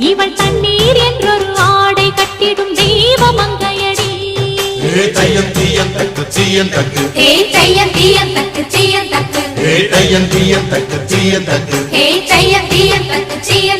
இவள் தண்ணீர் என்றொரு ஆடை கட்டிடும் தெய்வ மங்கையடி. தையம் தீயம் தக்கு தீயம் தக்கு தையம் தீயம் தக்கு தீயம் தக்கு தையம் தீயம் தக்கு தீயம் தக்கு தையம் தீயம் தக்கு தீயம்